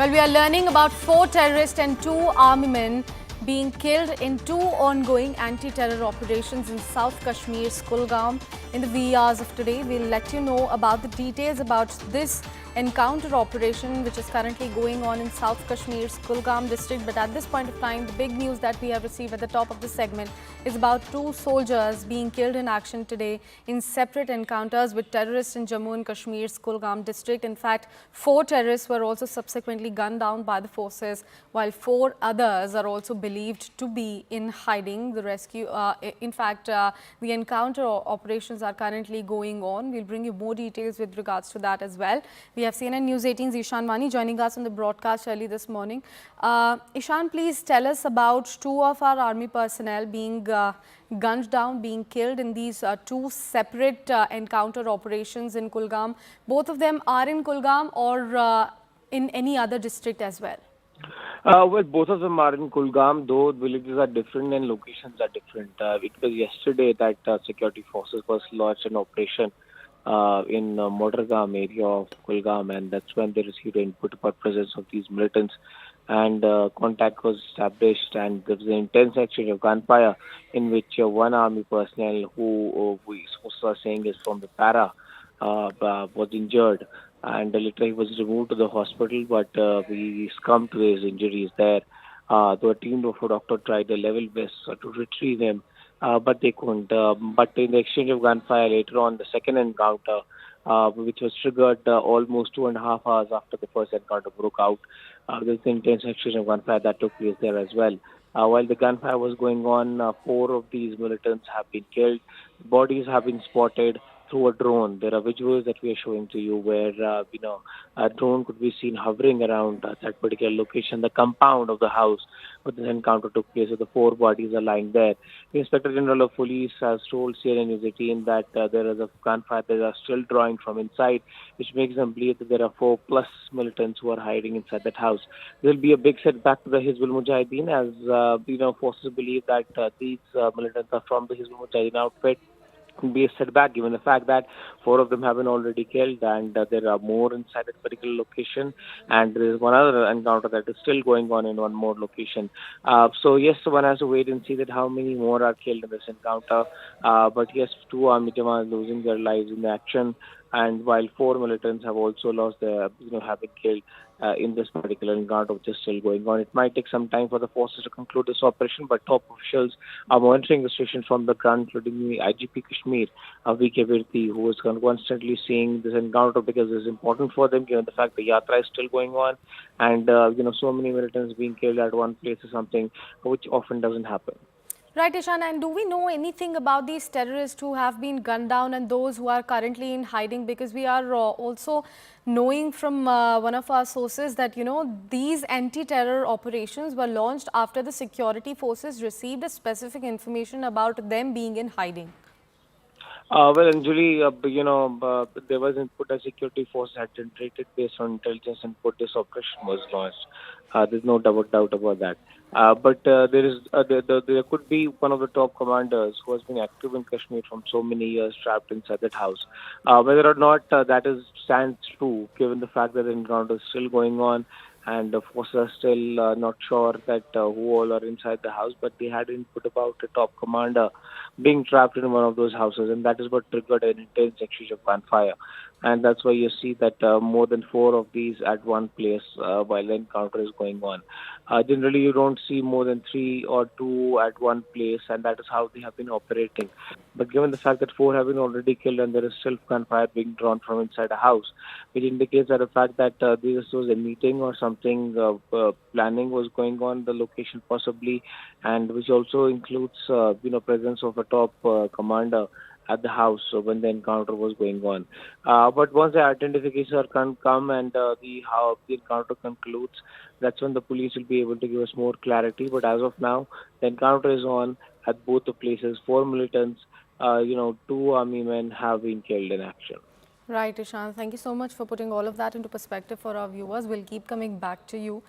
Well, we are learning about 4 terrorists and 2 army men being killed in 2 ongoing anti-terror operations in South Kashmir's Kulgam. In the wee hours of today, we'll let you know about the details about this encounter operation which is currently going on in South Kashmir's Kulgam district. But at this point of time, the big news that we have received at the top of the segment is about 2 soldiers being killed in action today in separate encounters with terrorists in Jammu and Kashmir's Kulgam district. In fact, 4 terrorists were also subsequently gunned down by the forces, while 4 others are also believed to be in hiding. The rescue, the encounter operations are currently going on. We'll bring you more details with regards to that as well. We have CNN News 18's Ishan Wani joining us on the broadcast early this morning. Ishan, please tell us about 2 of our army personnel being gunned down, being killed in these 2 separate encounter operations in Kulgam. Both of them are in Kulgam or in any other district as well? Well, both of them are in Kulgam, though villages are different and locations are different. It was yesterday that security forces was launched an operation in Modargam area of Kulgam, and that's when they received input about presence of these militants. And contact was established, and there was an intense exchange of gunfire in which one army personnel who we are saying is from the para was injured, and later he was removed to the hospital, but we succumbed to his injuries there. The team of a doctor tried their level best to retrieve him, but they couldn't. But in the exchange of gunfire later on, the second encounter, which was triggered almost 2.5 hours after the first encounter broke out, there was an intense exchange of gunfire that took place there as well. While the gunfire was going on, 4 of these militants have been killed. Bodies have been spotted through a drone. There are visuals that we are showing to you where, a drone could be seen hovering around that particular location, the compound of the house where this encounter took place. So the 4 bodies are lying there. The Inspector General of Police has told CNN News 18 that there is a gunfire that are still drawing from inside, which makes them believe that there are 4+ militants who are hiding inside that house. There will be a big setback to the Hizbul Mujahideen as, forces believe that these militants are from the Hizbul Mujahideen outfit. Be a setback given the fact that 4 of them have been already killed, and there are more inside that particular location, and there is one other encounter that is still going on in one more location. So yes, one has to wait and see that how many more are killed in this encounter. But yes, 2 army jawans losing their lives in the action, and while 4 militants have also lost their, have been killed in this particular encounter, which is still going on. It might take some time for the forces to conclude this operation, but top officials are monitoring the situation from the ground, including the IGP Kashmir, VK Virti, who is constantly seeing this encounter because it's important for them, given the fact the yatra is still going on, and so many militants being killed at one place is something which often doesn't happen. Right, Ishan, and do we know anything about these terrorists who have been gunned down and those who are currently in hiding? Because we are also knowing from one of our sources that, these anti-terror operations were launched after the security forces received a specific information about them being in hiding. Well, Anjali, there was input that security force had generated based on intelligence input. This operation was launched. There's no doubt about that. But there could be one of the top commanders who has been active in Kashmir from so many years trapped inside that house. Whether or not that stands true, given the fact that the encounter is still going on, and the forces are still not sure that who all are inside the house, but they had input about a top commander being trapped in one of those houses, and that is what triggered an intense exchange of gunfire. And that's why you see that more than 4 of these at one place while the encounter is going on. Generally, you don't see more than 3 or 2 at one place, and that is how they have been operating. But given the fact that 4 have been already killed and there is still gunfire being drawn from inside a house, which indicates that the fact that this was a meeting or something, planning was going on the location possibly, and which also includes presence of a top commander at the house when the encounter was going on. But once the identifications are come and how the encounter concludes, that's when the police will be able to give us more clarity. But as of now, the encounter is on at both the places. 4 militants, 2 army men have been killed in action. Right, Ishan. Thank you so much for putting all of that into perspective for our viewers. We'll keep coming back to you